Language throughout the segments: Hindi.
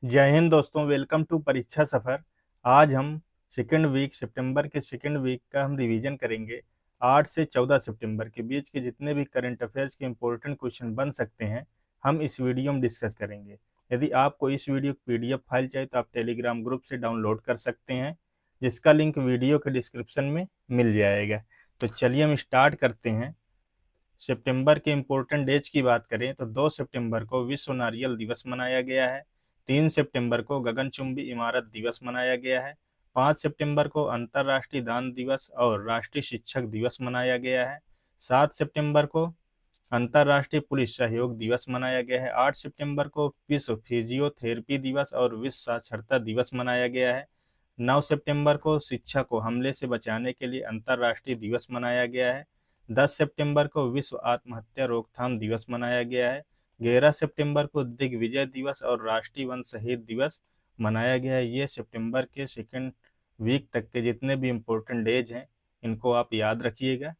जय हिंद दोस्तों, वेलकम टू परीक्षा सफर। आज हम सितंबर के सेकंड वीक का हम रिवीजन करेंगे। 8 से 14 सितंबर के बीच के जितने भी करंट अफेयर्स के इंपॉर्टेंट क्वेश्चन बन सकते हैं, हम इस वीडियो में डिस्कस करेंगे। यदि आपको इस वीडियो की पीडीएफ फाइल चाहिए तो आप टेलीग्राम ग्रुप से डाउनलोड कर सकते हैं, जिसका लिंक वीडियो के डिस्क्रिप्शन में मिल जाएगा। तो चलिए हम स्टार्ट करते हैं। सितंबर के इम्पोर्टेंट डेज की बात करें तो 2 सितंबर को विश्व नारियल दिवस मनाया गया है। 3 सितंबर को गगनचुंबी इमारत दिवस मनाया गया है। 5 सितंबर को अंतर्राष्ट्रीय दान दिवस और राष्ट्रीय शिक्षक दिवस मनाया गया है। 7 सितंबर को अंतर्राष्ट्रीय पुलिस सहयोग दिवस मनाया गया है। 8 सितंबर को विश्व फिजियोथेरेपी दिवस और विश्व साक्षरता दिवस मनाया गया है। 9 सितंबर को शिक्षा को हमले से बचाने के लिए अंतर्राष्ट्रीय दिवस मनाया गया है। 10 सितंबर को विश्व आत्महत्या रोकथाम दिवस मनाया गया है। 11 सितंबर को दिग्विजय दिवस और राष्ट्रीय वन शहीद दिवस मनाया गया है। ये सितंबर के सेकेंड वीक तक के जितने भी इम्पोर्टेंट डेज हैं, इनको आप याद रखिएगा।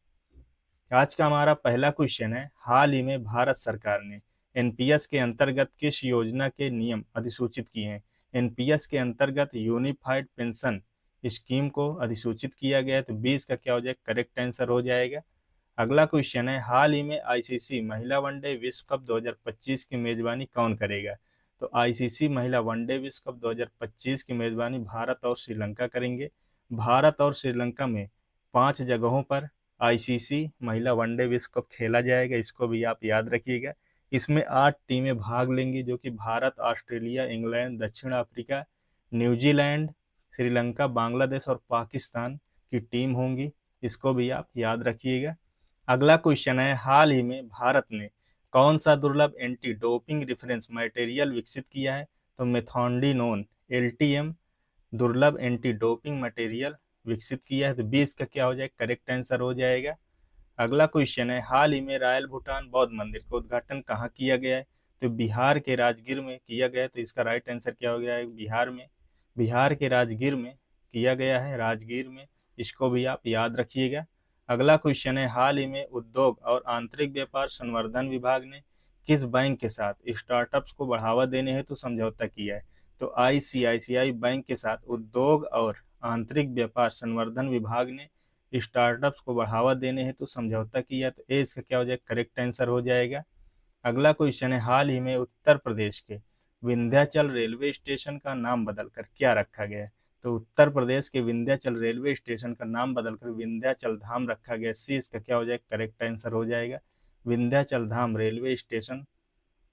आज का हमारा पहला क्वेश्चन है, हाल ही में भारत सरकार ने एनपीएस के अंतर्गत किस योजना के नियम अधिसूचित किए हैं? एनपीएस के अंतर्गत यूनिफाइड पेंशन स्कीम को अधिसूचित किया गया है। तो 20 का क्या हो जाएगा? करेक्ट आंसर हो जाएगा। अगला क्वेश्चन है, हाल ही में आईसीसी महिला वनडे विश्व कप 2025 की मेजबानी कौन करेगा? तो आईसीसी महिला वनडे विश्व कप 2025 की मेजबानी भारत और श्रीलंका करेंगे। भारत और श्रीलंका में 5 जगहों पर आईसीसी महिला वनडे विश्व कप खेला जाएगा, इसको भी आप याद रखिएगा। इसमें 8 टीमें भाग लेंगी, जो कि भारत, ऑस्ट्रेलिया, इंग्लैंड, दक्षिण अफ्रीका, न्यूजीलैंड, श्रीलंका, बांग्लादेश और पाकिस्तान की टीम होंगी। इसको भी आप याद रखिएगा। अगला क्वेश्चन है, हाल ही में भारत ने कौन सा दुर्लभ एंटी डोपिंग रेफरेंस मटेरियल विकसित किया है? तो मेथोंडिनोन एलटीएम दुर्लभ एंटी डोपिंग मटेरियल विकसित किया है। तो 20 का क्या हो जाएगा? करेक्ट आंसर हो जाएगा। अगला क्वेश्चन है, हाल ही में रॉयल भूटान बौद्ध मंदिर का उद्घाटन कहाँ किया गया है? तो बिहार के राजगीर में किया गया है। तो इसका राइट आंसर क्या हो गया है? बिहार में, बिहार के राजगीर में किया गया है, राजगीर में। इसको भी आप याद रखिएगा। अगला क्वेश्चन है, हाल ही में उद्योग और आंतरिक व्यापार संवर्धन विभाग ने किस बैंक के साथ स्टार्टअप्स को बढ़ावा देने हेतु समझौता किया है? तो आईसीआईसीआई बैंक के साथ उद्योग और आंतरिक व्यापार संवर्धन विभाग ने स्टार्टअप्स को बढ़ावा देने हेतु समझौता किया। तो ए इसका क्या हो जाएगा? करेक्ट आंसर हो जाएगा। अगला क्वेश्चन है, हाल ही में उत्तर प्रदेश के विंध्याचल रेलवे स्टेशन का नाम बदलकर क्या रखा गया है? तो उत्तर प्रदेश के विंध्याचल रेलवे स्टेशन का नाम बदलकर विंध्याचल धाम रखा गया। सी इसका क्या हो जाएगा? करेक्ट आंसर हो जाएगा। विंध्याचल धाम रेलवे स्टेशन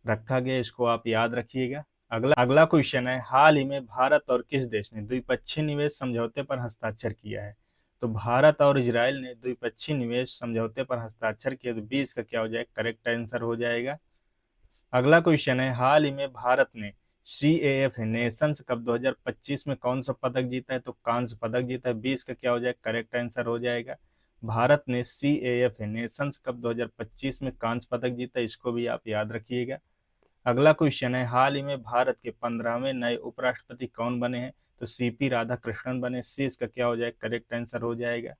रखा गया, इसको आप याद रखिएगा। अगला क्वेश्चन है, हाल ही में भारत और किस देश ने द्विपक्षीय निवेश समझौते पर हस्ताक्षर किया है? तो भारत और इजराइल ने द्विपक्षीय निवेश समझौते पर हस्ताक्षर किया। तो 20 का क्या हो जाएगा? करेक्ट आंसर हो जाएगा। अगला क्वेश्चन है, हाल ही में भारत ने CAF नेशंस कप 2025 में कौन सा पदक जीता है? तो कांस्य पदक जीता है। 20 का क्या हो जाएगा? करेक्ट आंसर हो जाएगा। भारत ने CAF नेशंस कप 2025 में कांस्य पदक जीता, इसको भी आप याद रखिएगा। अगला क्वेश्चन है, हाल ही में भारत के 15वें नए उपराष्ट्रपति कौन बने हैं? तो CP राधाकृष्णन बने। सी इसका क्या हो जाएगा? करेक्ट आंसर हो जाएगा।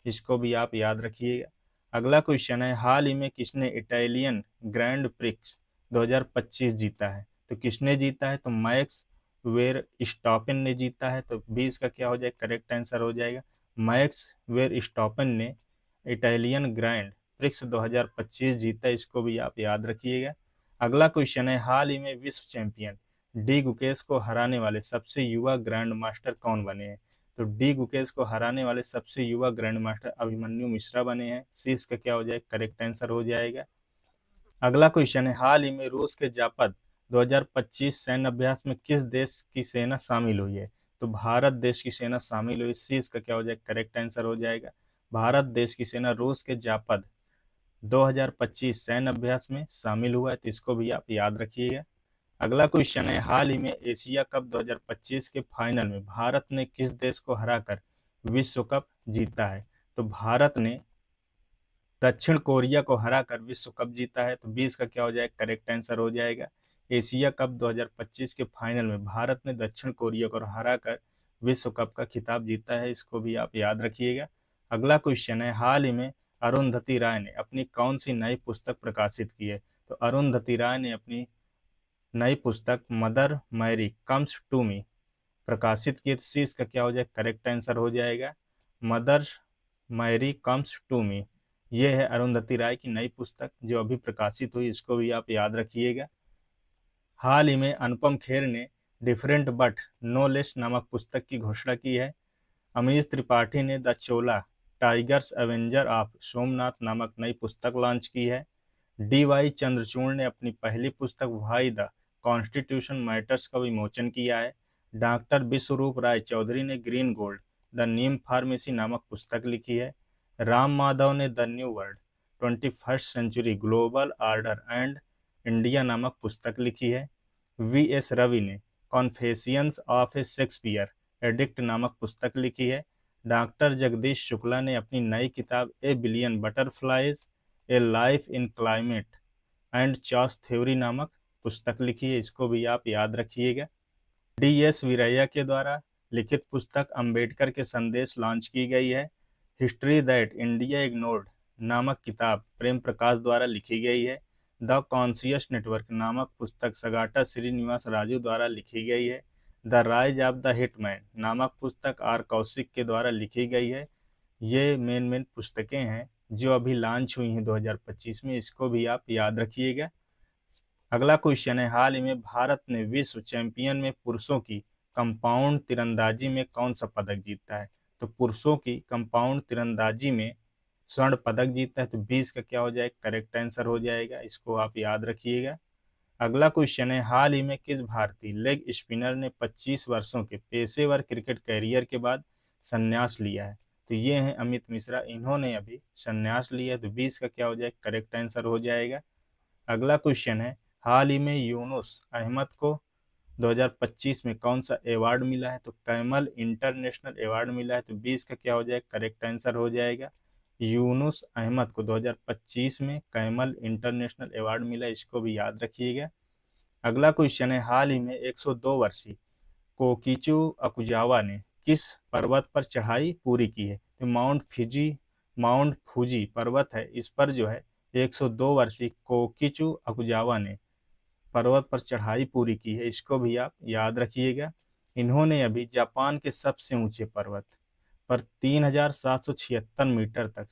इसको भी आप याद रखिएगा। अगला क्वेश्चन है, हाल ही में किसने इटालियन ग्रैंड प्रिक्स 2025 जीता है? तो किसने जीता है? तो मैक्स वेर स्टॉपेन ने जीता है। तो 20 का क्या हो जाएगा? करेक्ट आंसर हो जाएगा। मैक्स वेर स्टॉपेन ने इटालियन ग्रैंड प्रिक्स 2025 जीता, इसको भी आप याद रखिएगा। अगला क्वेश्चन है, हाल ही में विश्व चैंपियन डी गुकेश को हराने वाले सबसे युवा ग्रैंड मास्टर कौन बने हैं? तो डी गुकेश को हराने वाले सबसे युवा ग्रैंड मास्टर अभिमन्यु मिश्रा बने हैं। सी इसका क्या हो जाएगा? करेक्ट आंसर हो जाएगा। अगला क्वेश्चन है, हाल ही में रूस के जापद 2025 सैन्य अभ्यास में किस देश की सेना शामिल हुई है? तो भारत देश की सेना शामिल हुई। सी इसका क्या हो जाएगा? करेक्ट आंसर हो जाएगा। भारत देश की सेना रूस के जापद 2025 सैन्य अभ्यास में शामिल हुआ है। तो इसको भी आप याद रखिएगा। अगला क्वेश्चन है, हाल ही में एशिया कप 2025 के फाइनल में भारत ने किस देश को हराकर विश्व कप जीता है? तो भारत ने दक्षिण कोरिया को हराकर विश्व कप जीता है। तो 20 का क्या हो जाएगा? करेक्ट आंसर हो जाएगा। एशिया कप 2025 के फाइनल में भारत ने दक्षिण कोरिया को हराकर विश्व कप का खिताब जीता है, इसको भी आप याद रखिएगा। अगला क्वेश्चन है, हाल ही में अरुंधति राय ने अपनी कौन सी नई पुस्तक प्रकाशित की है? तो अरुंधति राय ने अपनी नई पुस्तक Mother Mary comes to me प्रकाशित की है, तो सी इसका क्या हो जाएगा, करेक्ट आंसर हो जाएगा। Mother Mary comes to me, ये है अरुंधति राय की नई पुस्तक जो अभी प्रकाशित हुई, इसको भी आप याद रखिएगा। हाल ही में अनुपम खेर ने डिफरेंट बट नो लेस नामक पुस्तक की घोषणा की है। अमीश त्रिपाठी ने the Chola tigers Avenger of Somnath नामक नई पुस्तक लॉन्च की है। डी वाई चंद्रचूड़ ने अपनी पहली पुस्तक व्हाई द कॉन्स्टिट्यूशन मैटर्स का विमोचन किया है। डॉक्टर विश्वरूप राय चौधरी ने green gold the neem pharmacy नामक पुस्तक लिखी है। राम माधव ने the new world 21st century global order and India नामक पुस्तक लिखी है। वी एस रवि ने confessions of a Shakespeare addict नामक पुस्तक लिखी है। डॉक्टर जगदीश शुक्ला ने अपनी नई किताब a billion butterflies a life in climate and चार्स थ्योरी नामक पुस्तक लिखी है, इसको भी आप याद रखिएगा। डी एस वीरैया के द्वारा लिखित पुस्तक अंबेडकर के संदेश लॉन्च की गई है। हिस्ट्री दैट इंडिया इग्नोर्ड नामक किताब प्रेम प्रकाश द्वारा लिखी गई है। द कॉन्शियस नेटवर्क नामक पुस्तक सगाटा श्रीनिवास राजू द्वारा लिखी गई है। The rise of the hitman नामक पुस्तक आर कौशिक के द्वारा लिखी गई है। ये मेन पुस्तकें हैं जो अभी लॉन्च हुई हैं 2025 में, इसको भी आप याद रखिएगा। अगला क्वेश्चन है, हाल ही में भारत ने विश्व चैंपियन में पुरुषों की कंपाउंड तीरंदाजी में कौन सा पदक जीता है? तो पुरुषों की कंपाउंड तीरंदाजी में स्वर्ण पदक जीता है, तो 20 का क्या हो जाएगा, करेक्ट आंसर हो जाएगा, इसको आप याद रखिएगा। अगला क्वेश्चन है, हाल ही में किस भारतीय लेग स्पिनर ने 25 वर्षों के पेशेवर क्रिकेट कैरियर के बाद संन्यास लिया है? तो ये हैं अमित मिश्रा, इन्होंने अभी संन्यास लिया है, तो 20 का क्या हो जाएगा, करेक्ट आंसर हो जाएगा। अगला क्वेश्चन है, हाल ही में यूनुस अहमद को 2025 में कौन सा अवार्ड मिला है? तो कैमल इंटरनेशनल अवार्ड मिला है, तो 20 का क्या हो जाएगा, करेक्ट आंसर हो जाएगा। यूनुस अहमद को 2025 में कैमल इंटरनेशनल अवार्ड मिला, इसको भी याद रखिएगा। अगला क्वेश्चन है, हाल ही में 102 वर्षीय कोकिचू अकुजावा ने किस पर्वत पर चढ़ाई पूरी की है? तो माउंट फूजी पर्वत है, इस पर जो है 102 वर्षीय कोकिचू अकुजावा ने पर्वत पर चढ़ाई पूरी की है, इसको भी आप याद रखिएगा। इन्होंने अभी जापान के सबसे ऊंचे पर्वत पर 3776 मीटर तक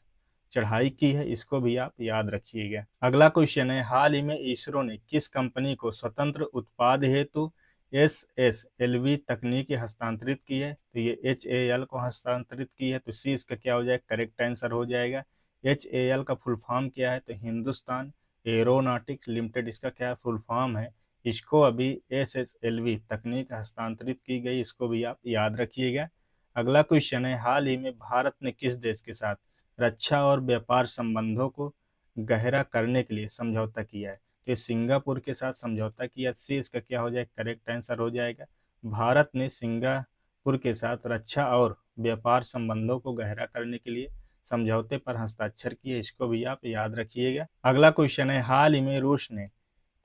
चढ़ाई की है, इसको भी आप याद रखिएगा। अगला क्वेश्चन है, हाल ही में इसरो ने किस कंपनी को स्वतंत्र उत्पाद हेतु SSLV तकनीक हस्तांतरित की है? तो ये HAL को हस्तांतरित की है, तो सी इसका क्या हो जाएगा, करेक्ट आंसर हो जाएगा। HAL का फुल फॉर्म क्या है? तो हिंदुस्तान एरोनॉटिक्स लिमिटेड इसका क्या फुल फॉर्म है। इसको अभी SSLV तकनीक हस्तांतरित की गई, इसको भी आप याद रखिएगा। अगला क्वेश्चन है, हाल ही में भारत ने किस देश के साथ रक्षा और व्यापार संबंधों को गहरा करने के लिए समझौता किया है? तो सिंगापुर के साथ समझौता किया, सी इसका क्या हो जाएगा, करेक्ट आंसर हो जाएगा। भारत ने सिंगापुर के साथ रक्षा और व्यापार संबंधों को गहरा करने के लिए समझौते पर हस्ताक्षर किए, इसको भी आप याद रखिएगा। अगला क्वेश्चन है, हाल ही में रूस ने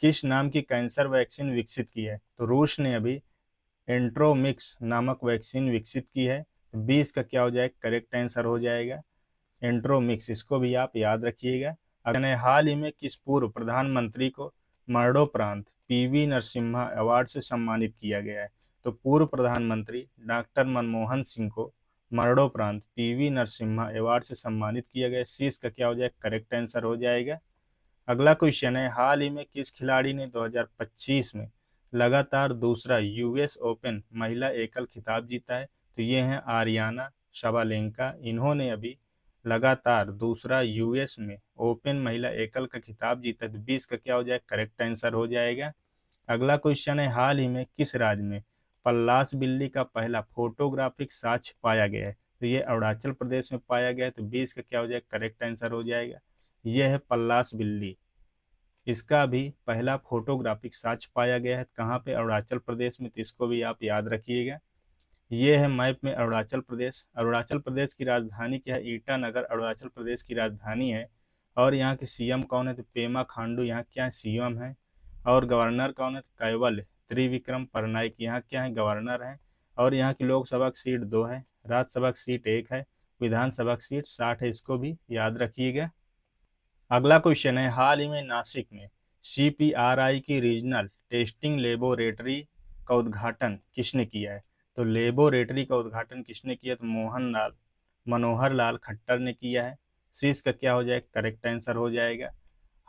किस नाम की कैंसर वैक्सीन विकसित की है? तो रूस ने अभी एंट्रोमिक्स नामक वैक्सीन विकसित की है, 20 का क्या हो जाएगा, करेक्ट आंसर हो जाएगा एंट्रोमिक्स, इसको भी आप याद रखिएगा। अगले, हाल ही में किस पूर्व प्रधानमंत्री को मरणोपरांत PV नरसिम्हा अवार्ड से सम्मानित किया गया है? तो पूर्व प्रधानमंत्री डॉक्टर मनमोहन सिंह को मरणोपरांत PV नरसिम्हा अवार्ड से सम्मानित किया गया, सी इसका क्या हो जाएगा, करेक्ट आंसर हो जाएगा। अगला क्वेश्चन है, हाल ही में किस खिलाड़ी ने 2025 में लगातार दूसरा US ओपन महिला एकल खिताब जीता है? तो ये हैं आर्याना शबालेंका, इन्होंने अभी लगातार दूसरा US में ओपन महिला एकल का खिताब जीता है, तो 20 का क्या हो जाएगा, करेक्ट आंसर हो जाएगा। अगला क्वेश्चन है, हाल ही में किस राज्य में पल्लास बिल्ली का पहला फोटोग्राफिक साक्ष्य पाया गया है? तो ये अरुणाचल प्रदेश में पाया गया है, तो 20 का क्या हो जाएगा, करेक्ट आंसर हो जाएगा। यह है पल्लास बिल्ली, इसका भी पहला फोटोग्राफिक साक्ष्य पाया गया है, कहाँ पे, अरुणाचल प्रदेश में, तो इसको भी आप याद रखिएगा। ये है मैप में अरुणाचल प्रदेश। अरुणाचल प्रदेश की राजधानी क्या है? ईटानगर अरुणाचल प्रदेश की राजधानी है। और यहाँ के CM कौन है? तो पेमा खांडू यहाँ क्या है, CM है। और गवर्नर कौन है? तो कैवल त्रिविक्रम परनाइक यहाँ क्या है, गवर्नर है। और यहाँ की लोकसभा की सीट 2 है, राज्यसभा की सीट 1 है, विधानसभा की सीट 60 है, इसको भी याद रखिएगा। अगला क्वेश्चन है, हाल ही में नासिक में CPRI की रीजनल टेस्टिंग लेबोरेटरी का उद्घाटन किसने किया है? तो लेबोरेटरी का उद्घाटन किसने किया? तो मनोहर लाल खट्टर ने किया है। सी इसका क्या हो जाएगा? करेक्ट आंसर हो जाएगा।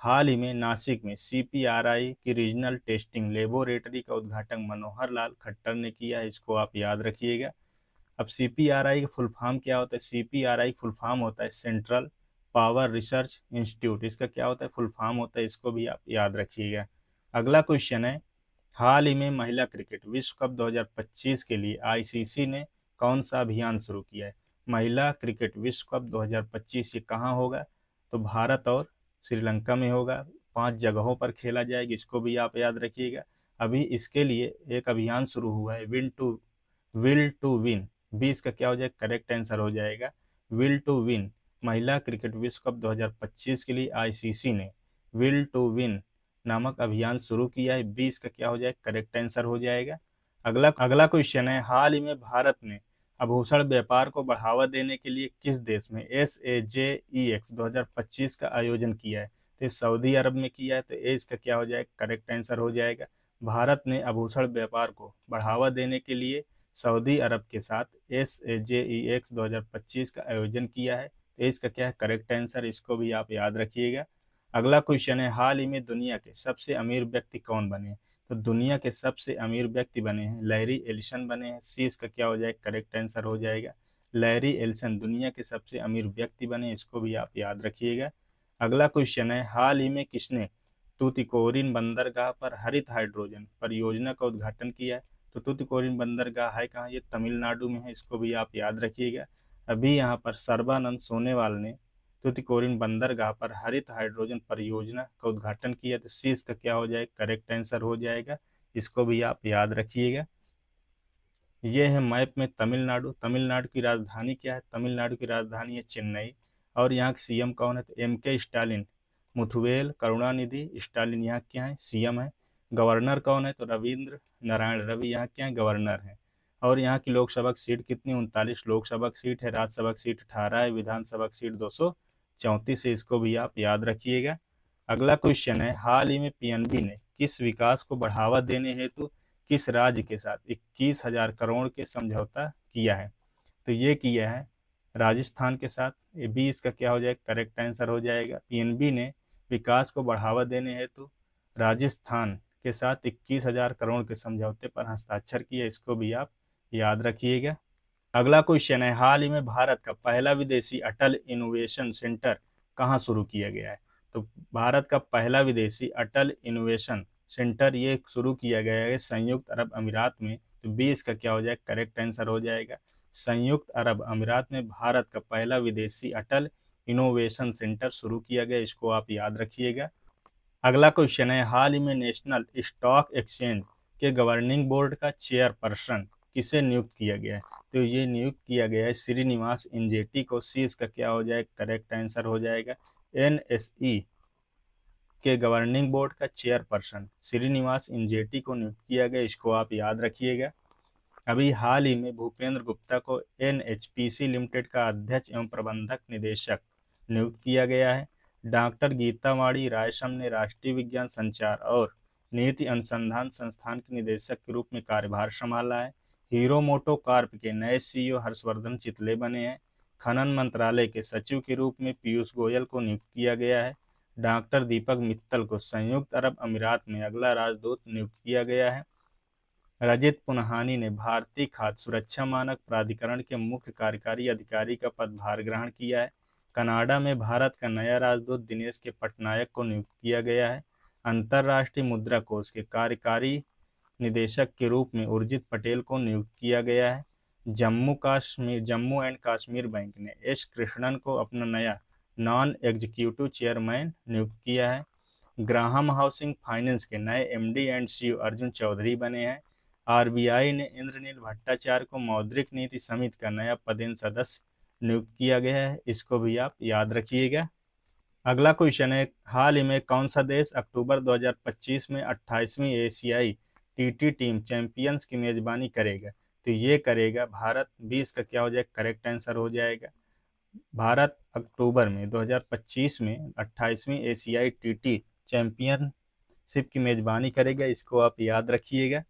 हाल ही में नासिक में CPRI की रीजनल टेस्टिंग लेबोरेटरी का उद्घाटन मनोहर लाल खट्टर ने किया है, इसको आप याद रखिएगा। अब CPRI का फुल फॉर्म क्या होता है? CPRI फुल फॉर्म होता है सेंट्रल पावर रिसर्च इंस्टीट्यूट। इसका क्या होता है? फुल फॉर्म होता है, इसको भी आप याद रखिएगा। अगला क्वेश्चन है, हाल ही में महिला क्रिकेट विश्व कप 2025 के लिए ICC ने कौन सा अभियान शुरू किया है? महिला क्रिकेट विश्व कप 2025 ये कहाँ होगा? तो भारत और श्रीलंका में होगा। 5 जगहों पर खेला जाएगा, इसको भी आप याद रखिएगा। अभी इसके लिए एक अभियान शुरू हुआ है, विल टू विन। 20 का क्या हो जाएगा? करेक्ट आंसर हो जाएगा विल टू विन। महिला क्रिकेट विश्व कप 2025 के लिए ICC ने विल टू विन नामक अभियान शुरू किया है। 20 का क्या हो जाएगा? करेक्ट आंसर हो जाएगा। अगला क्वेश्चन है, हाल ही में भारत ने आभूषण व्यापार को बढ़ावा देने के लिए किस देश में SAJEX 2025 का आयोजन किया है? तो सऊदी अरब में किया है, तो इसका क्या हो जाएगा? करेक्ट आंसर हो जाएगा। भारत ने आभूषण व्यापार को बढ़ावा देने के लिए सऊदी अरब के साथ SAJEX 2025 का आयोजन किया है, तो इसका क्या है? करेक्ट आंसर, इसको भी आप याद रखिएगा। अगला क्वेश्चन है, हाल ही में दुनिया के सबसे अमीर व्यक्ति कौन बने? तो दुनिया के सबसे अमीर व्यक्ति बने हैं लैरी एलिसन बने हैं। सी इसका क्या हो जाएगा? करेक्ट आंसर हो जाएगा। लैरी एलिसन दुनिया के सबसे अमीर व्यक्ति बने, इसको भी आप याद रखिएगा। अगला क्वेश्चन है, हाल ही में किसने तूतीकोरिन बंदरगाह पर हरित हाइड्रोजन परियोजना का उद्घाटन किया है? तो तूतीकोरिन बंदरगाह है कहाँ? ये तमिलनाडु में है, इसको भी आप याद रखिएगा। अभी यहाँ पर सर्बानंद सोनोवाल ने तूतीकोरिन बंदरगाह पर हरित हाइड्रोजन परियोजना का उद्घाटन किया, तो सी इसका क्या हो जाएगा? करेक्ट आंसर हो जाएगा, इसको भी आप याद रखिएगा। ये है मैप में तमिलनाडु। तमिलनाडु की राजधानी क्या है? तमिलनाडु की राजधानी है चेन्नई। और यहाँ के CM कौन है? तो MK Stalin. Muthuvel Karunanidhi Stalin यहाँ क्या है? CM है। गवर्नर कौन है? तो रविंद्र नारायण रवि यहाँ क्या है? गवर्नर है। और यहाँ की लोकसभा की सीट कितनी? 39 लोकसभा की सीट है। राज्यसभा की सीट 18 है। विधानसभा की सीट 234 है, इसको भी आप याद रखिएगा। अगला क्वेश्चन है, हाल ही में PNB ने किस विकास को बढ़ावा देने हेतु किस राज्य के साथ 21,000 करोड़ के समझौता किया है? तो ये किया है राजस्थान के साथ। ये 20 का क्या हो जाएगा? करेक्ट आंसर हो जाएगा। PNB ने विकास को बढ़ावा देने हेतु राजस्थान के साथ 21,000 करोड़ के समझौते पर हस्ताक्षर किया, इसको भी आप याद रखिएगा। अगला क्वेश्चन है, हाल ही में भारत का पहला विदेशी अटल इनोवेशन सेंटर कहाँ शुरू किया गया है? तो भारत का पहला विदेशी अटल इनोवेशन सेंटर ये शुरू किया गया है संयुक्त अरब अमीरात में। तो 20 का क्या हो जाएगा? करेक्ट आंसर हो जाएगा। संयुक्त अरब अमीरात में भारत का पहला विदेशी अटल इनोवेशन सेंटर शुरू किया गया, इसको आप याद रखिएगा। अगला क्वेश्चन है, हाल ही में नेशनल स्टॉक एक्सचेंज के गवर्निंग बोर्ड का चेयरपर्सन किसे नियुक्त किया गया है? तो ये नियुक्त किया गया है श्रीनिवास इंजेटी को। सी इसका क्या हो जाएगा? करेक्ट आंसर हो जाएगा। NSE के गवर्निंग बोर्ड का चेयरपर्सन श्रीनिवास इंजेटी को नियुक्त किया गया, इसको आप याद रखिएगा। अभी हाल ही में भूपेंद्र गुप्ता को NHPC लिमिटेड का अध्यक्ष एवं प्रबंधक निदेशक नियुक्त किया गया है। डॉक्टर गीतावाणी रायसम ने राष्ट्रीय विज्ञान संचार और नीति अनुसंधान संस्थान के निदेशक के रूप में कार्यभार संभाला है। हीरो मोटो कॉर्प के नए CEO हर्षवर्धन चितले बने हैं। खनन मंत्रालय के सचिव के रूप में पीयूष गोयल को नियुक्त किया गया है। डॉक्टर दीपक मित्तल को संयुक्त अरब अमीरात में अगला राजदूत नियुक्त किया गया है। रजत पुन्हानी ने भारतीय खाद्य सुरक्षा मानक प्राधिकरण के मुख्य कार्यकारी अधिकारी का पदभार ग्रहण किया है। कनाडा में भारत का नया राजदूत दिनेश के पटनायक को नियुक्त किया गया है। अंतर्राष्ट्रीय मुद्रा कोष के कार्यकारी निदेशक के रूप में उर्जित पटेल को नियुक्त किया गया है। जम्मू एंड कश्मीर बैंक ने S कृष्णन को अपना नया नॉन एग्जीक्यूटिव चेयरमैन नियुक्त किया है। ग्राहम हाउसिंग फाइनेंस के नए MD and CEO Arjun Chaudhary बने हैं। RBI ने इंद्रनील भट्टाचार्य को मौद्रिक नीति समिति का नया पदेन सदस्य नियुक्त किया गया है, इसको भी आप याद रखिएगा। अगला क्वेश्चन है, हाल ही में कौन सा देश अक्टूबर 2025 में 28वीं एशियाई TT टीम चैंपियंस की मेजबानी करेगा? तो ये करेगा भारत। 20 का क्या हो जाएगा? करेक्ट आंसर हो जाएगा। भारत अक्टूबर में 2025 में 28वीं एशियाई TT चैंपियन शिप की मेजबानी करेगा, इसको आप याद रखिएगा।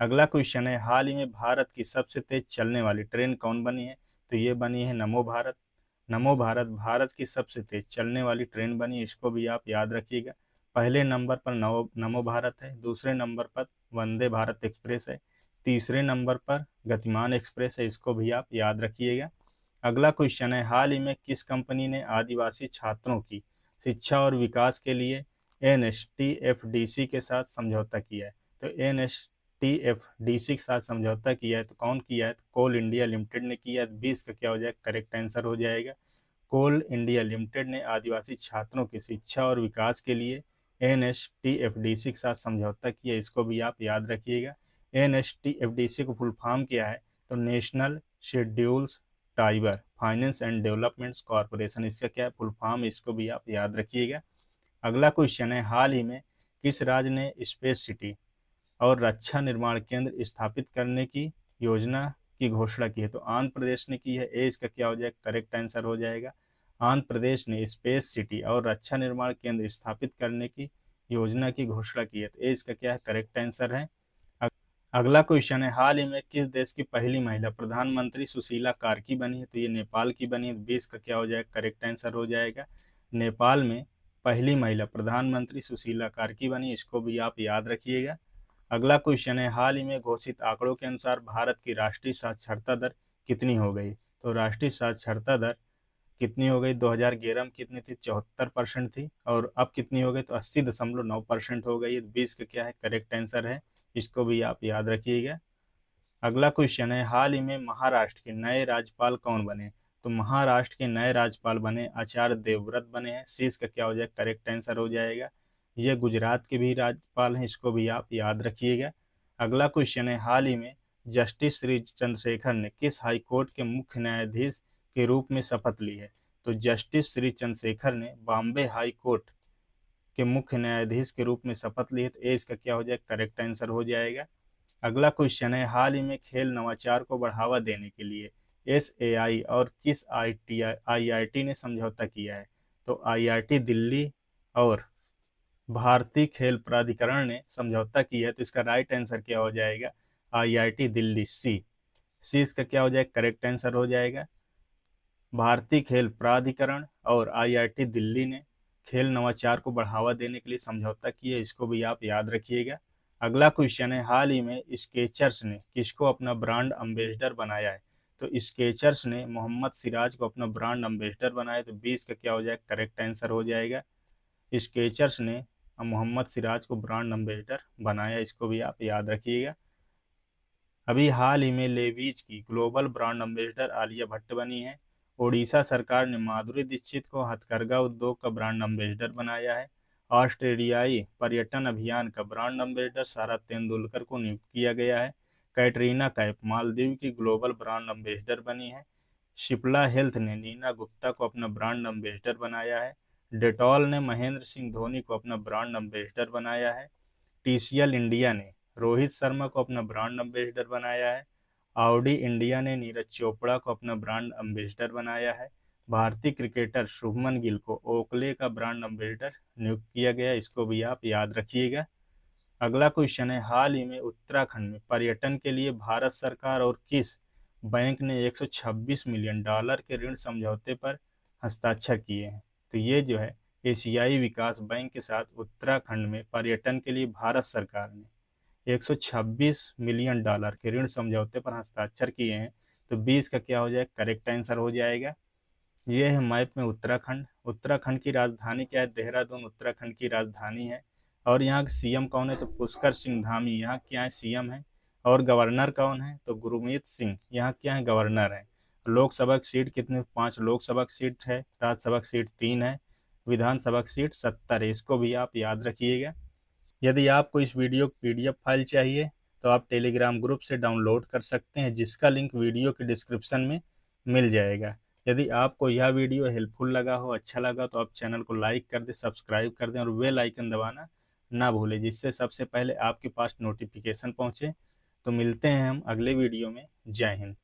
अगला क्वेश्चन है, हाल ही में भारत की सबसे तेज चलने वाली ट्रेन कौन बनी है? तो ये बनी है नमो भारत। नमो भारत भारत की सबसे तेज चलने वाली ट्रेन बनी है, इसको भी आप याद रखिएगा। पहले नंबर पर नवो नमो भारत है, दूसरे नंबर पर वंदे भारत एक्सप्रेस है, तीसरे नंबर पर गतिमान एक्सप्रेस है, इसको भी आप याद रखिएगा। अगला क्वेश्चन है, हाल ही में किस कंपनी ने आदिवासी छात्रों की शिक्षा और विकास के लिए NSTFDC के साथ समझौता किया है? तो NSTFDC के साथ समझौता किया है, तो कौन किया है? तो कोल इंडिया लिमिटेड ने किया है। 20 का क्या हो जाएगा? करेक्ट आंसर हो जाएगा। कोल इंडिया लिमिटेड ने आदिवासी छात्रों की शिक्षा और विकास के लिए NSTFDC के साथ समझौता किया, इसको भी आप याद रखिएगा। NSTFDC को फुल फॉर्म क्या है? तो national schedules Triber finance and development corporation, इसका क्या है फुल फॉर्म, इसको भी आप याद रखिएगा। अगला क्वेश्चन है, हाल ही में किस राज्य ने स्पेस सिटी और रक्षा निर्माण केंद्र स्थापित करने की योजना की घोषणा की है? तो आंध्र प्रदेश ने की है। इसका क्या हो जाएगा? करेक्ट आंसर हो जाएगा। आंध्र प्रदेश ने स्पेस सिटी और रक्षा निर्माण केंद्र स्थापित करने की योजना की घोषणा की है, तो इसका क्या है? करेक्ट आंसर है। अगला क्वेश्चन है, हाल ही में किस देश की पहली महिला प्रधानमंत्री सुशीला कार्की बनी है? तो ये नेपाल की बनी है। 20 का क्या हो जाएगा? करेक्ट आंसर हो जाएगा। नेपाल में पहली महिला प्रधानमंत्री सुशीला कार्की बनी, इसको भी आप याद रखिएगा। अगला क्वेश्चन है, हाल ही में घोषित आंकड़ों के अनुसार भारत की राष्ट्रीय साक्षरता दर कितनी हो गई? तो राष्ट्रीय साक्षरता दर कितनी हो गई? 2011 में कितनी थी? 74% थी, और अब कितनी हो गई? तो 80.9% हो गई। 20 का क्या है? करेक्ट आंसर है, इसको भी आप याद रखिएगा। अगला क्वेश्चन है, हाल ही में महाराष्ट्र के नए राज्यपाल कौन बने? तो महाराष्ट्र के नए राज्यपाल बने आचार्य देवव्रत बने हैं। शीश का क्या हो जाएगा? करेक्ट आंसर हो जाएगा। ये गुजरात के भी राज्यपाल हैं, इसको भी आप याद रखिएगा। अगला क्वेश्चन है, हाल ही में जस्टिस श्री चंद्रशेखर ने किस हाई कोर्ट के मुख्य न्यायाधीश के रूप में शपथ ली है? तो जस्टिस श्री चंद्रशेखर ने बॉम्बे हाई कोर्ट के मुख्य न्यायाधीश के रूप में शपथ ली है, तो इसका क्या हो जाएगा? करेक्ट आंसर हो जाएगा। अगला क्वेश्चन है, हाल ही में खेल नवाचार को बढ़ावा देने के लिए SAI और किस IIT ने समझौता किया है? तो IIT दिल्ली और भारतीय खेल प्राधिकरण ने समझौता किया है, तो इसका राइट आंसर क्या हो जाएगा? IIT दिल्ली। सी इसका क्या हो जाएगा? करेक्ट आंसर हो जाएगा। भारतीय खेल प्राधिकरण और IIT दिल्ली ने खेल नवाचार को बढ़ावा देने के लिए समझौता किया, इसको भी आप याद रखिएगा। अगला क्वेश्चन है, हाल ही में स्केचर्स ने किसको अपना ब्रांड एम्बेसडर बनाया है? तो स्केचर्स ने मोहम्मद सिराज को अपना ब्रांड एम्बेसडर बनाया, तो 20 का क्या हो जाएगा? करेक्ट आंसर हो जाएगा। स्केचर्स ने मोहम्मद सिराज को ब्रांड एम्बेसडर बनाया, इसको भी आप याद रखिएगा। अभी हाल ही में लेविज की global brand ambassador Alia Bhatt बनी है। ओडिशा सरकार ने माधुरी दीक्षित को हथकरघा उद्योग का ब्रांड एम्बेसडर बनाया है। ऑस्ट्रेलियाई पर्यटन अभियान का ब्रांड एम्बेसडर सारा तेंदुलकर को नियुक्त किया गया है। कैटरीना कैफ मालदीव की ग्लोबल ब्रांड एम्बेसडर बनी है। शिप्ला हेल्थ ने नीना गुप्ता को अपना ब्रांड एम्बेसडर बनाया है। डेटॉल ने महेंद्र सिंह धोनी को अपना ब्रांड एम्बेसडर बनाया है। TCL इंडिया ने रोहित शर्मा को अपना ब्रांड एम्बेसडर बनाया है। ऑडी इंडिया ने नीरज चोपड़ा को अपना ब्रांड एम्बेसडर बनाया है। भारतीय क्रिकेटर शुभमन गिल को ओकले का ब्रांड एम्बेसडर नियुक्त किया गया, इसको भी आप याद रखिएगा। अगला क्वेश्चन है, हाल ही में उत्तराखंड में पर्यटन के लिए भारत सरकार और किस बैंक ने 126 मिलियन डॉलर के ऋण समझौते पर हस्ताक्षर किए हैं? तो ये जो है एशियाई विकास बैंक के साथ उत्तराखंड में पर्यटन के लिए भारत सरकार ने 126 मिलियन डॉलर के ऋण समझौते पर हस्ताक्षर किए हैं, तो 20 का क्या हो जाएगा? करेक्ट आंसर हो जाएगा। ये है मैप में उत्तराखंड। उत्तराखंड की राजधानी क्या है? देहरादून उत्तराखंड की राजधानी है। और यहाँ CM कौन है? तो पुष्कर सिंह धामी यहाँ क्या है? CM है। और गवर्नर कौन है? तो गुरमीत सिंह यहाँ क्या है? गवर्नर है। लोकसभा की सीट कितने? 5 लोकसभा की सीट है। राज्यसभा की सीट 3 है। विधानसभा की सीट 70 है, इसको भी आप याद रखिएगा। यदि आपको इस वीडियो की PDF फाइल चाहिए तो आप टेलीग्राम ग्रुप से डाउनलोड कर सकते हैं, जिसका लिंक वीडियो के डिस्क्रिप्शन में मिल जाएगा। यदि आपको यह वीडियो हेल्पफुल लगा हो, अच्छा लगा, तो आप चैनल को लाइक कर दें, सब्सक्राइब कर दें और बेल आइकन दबाना ना भूलें, जिससे सबसे पहले आपके पास नोटिफिकेशन पहुंचे। तो मिलते हैं हम अगले वीडियो में। जय हिंद।